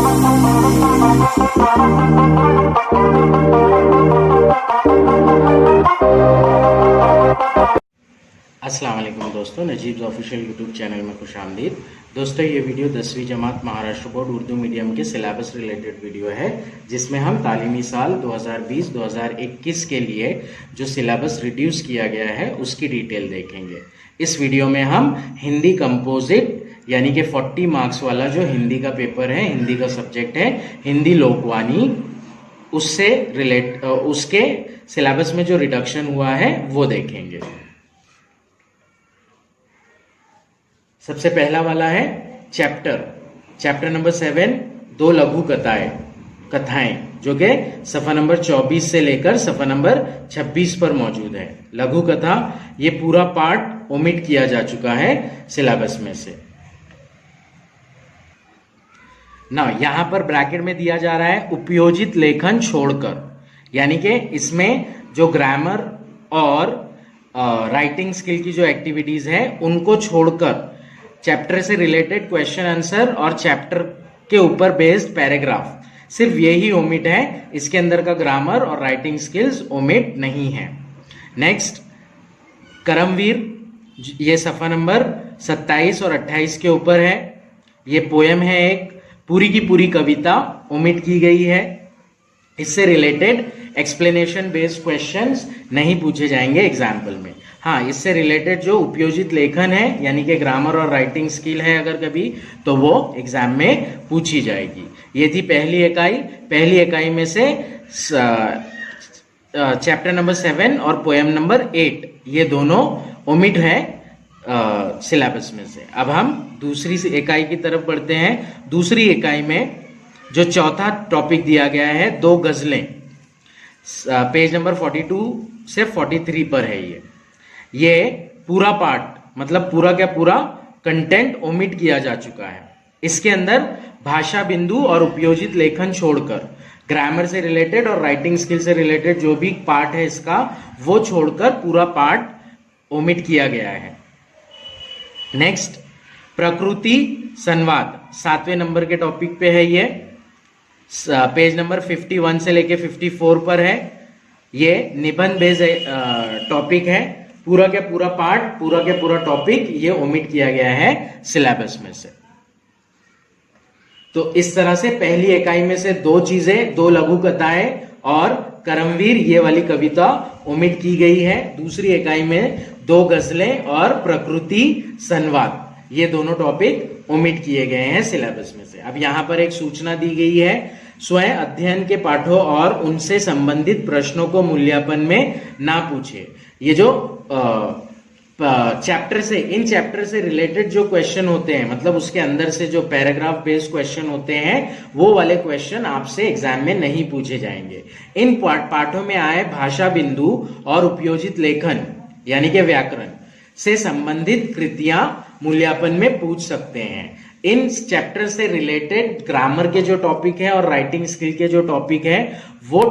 अस्सलाम वालेकुम दोस्तों, नजीब ऑफिशियल यूट्यूब चैनल में खुशामदीद। दोस्तों, ये वीडियो 10वीं जमात महाराष्ट्र बोर्ड उर्दू मीडियम के सिलेबस रिलेटेड वीडियो है, जिसमें हम तालीमी साल 2020-2021 के लिए जो सिलेबस रिड्यूस किया गया है उसकी डिटेल देखेंगे। इस वीडियो में हम हिंदी कंपोजिट यानी कि 40 मार्क्स वाला जो हिंदी का पेपर है, हिंदी का सब्जेक्ट है हिंदी लोकवाणी, उससे उसके सिलेबस में जो रिडक्शन हुआ है वो देखेंगे। सबसे पहला वाला है चैप्टर नंबर 7, 2 लघु कथाएं जो कि सफा नंबर 24 से लेकर सफा नंबर 26 पर मौजूद है। लघु कथा ये पूरा पार्ट ओमिट किया जा चुका है सिलेबस में से ना। यहां पर ब्रैकेट में दिया जा रहा है उपयोजित लेखन छोड़कर, यानी कि इसमें जो ग्रामर और राइटिंग स्किल की जो एक्टिविटीज है उनको छोड़कर चैप्टर से रिलेटेड क्वेश्चन आंसर और चैप्टर के ऊपर बेस्ड पैराग्राफ, सिर्फ यही ओमिट है। इसके अंदर का ग्रामर और राइटिंग स्किल्स ओमिट नहीं है। नेक्स्ट, करमवीर, ये सफा नंबर 27 और 28 के ऊपर है। ये पोयम है, एक पूरी की पूरी कविता ओमिट की गई है। इससे रिलेटेड एक्सप्लेनेशन बेस्ड क्वेश्चंस नहीं पूछे जाएंगे एग्जाम्पल में। हाँ, इससे रिलेटेड जो उपयोजित लेखन है यानी कि ग्रामर और राइटिंग स्किल है अगर कभी, तो वो एग्जाम में पूछी जाएगी। ये थी पहली इकाई। पहली इकाई में से चैप्टर नंबर 7 और पोएम नंबर 8 ये दोनों ओमिट है सिलेबस में से। अब हम दूसरी इकाई की तरफ बढ़ते हैं। दूसरी इकाई में जो चौथा टॉपिक दिया गया है 2 गजलें, पेज नंबर 42 से 43 पर है। ये पूरा पार्ट मतलब पूरा क्या पूरा कंटेंट ओमिट किया जा चुका है। इसके अंदर भाषा बिंदु और उपयोजित लेखन छोड़कर ग्रामर से रिलेटेड और राइटिंग स्किल से रिलेटेड जो भी पार्ट है इसका, वो छोड़कर पूरा पार्ट ओमिट किया गया है। नेक्स्ट, प्रकृति संवाद 7वें नंबर के टॉपिक पे है। ये पेज नंबर 51 से लेके 54 पर है। ये निबंध बेस्ड टॉपिक है। पूरा के पूरा पार्ट, पूरा के पूरा टॉपिक ये ओमिट किया गया है सिलेबस में से। तो इस तरह से पहली इकाई में से 2 चीजें, 2 लघु कथाएं और करमवीर ये वाली कविता ओमिट की गई है। दूसरी इकाई में 2 गजलें और प्रकृति संवाद ये दोनों टॉपिक ओमिट किए गए हैं सिलेबस में से। अब यहां पर एक सूचना दी गई है, स्वयं अध्ययन के पाठों और उनसे संबंधित प्रश्नों को मूल्यांकन में ना पूछे। ये जो इन चैप्टर से रिलेटेड जो क्वेश्चन होते हैं, मतलब उसके अंदर से जो पैराग्राफ बेस्ड क्वेश्चन होते हैं, वो वाले क्वेश्चन आपसे एग्जाम में नहीं पूछे जाएंगे। इन पाठों में आए भाषा बिंदु और उपयोजित लेखन यानी कि व्याकरण से संबंधित कृतियां मूल्यांकन में पूछ सकते हैं। इन चैप्टर से रिलेटेड ग्रामर के जो टॉपिक है और राइटिंग स्किल के जो टॉपिक है, वो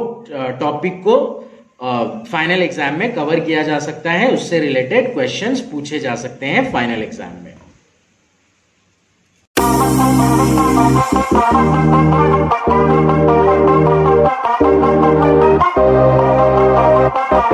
टॉपिक को फाइनल एग्जाम में कवर किया जा सकता है। उससे रिलेटेड क्वेश्चंस पूछे जा सकते हैं फाइनल एग्जाम में।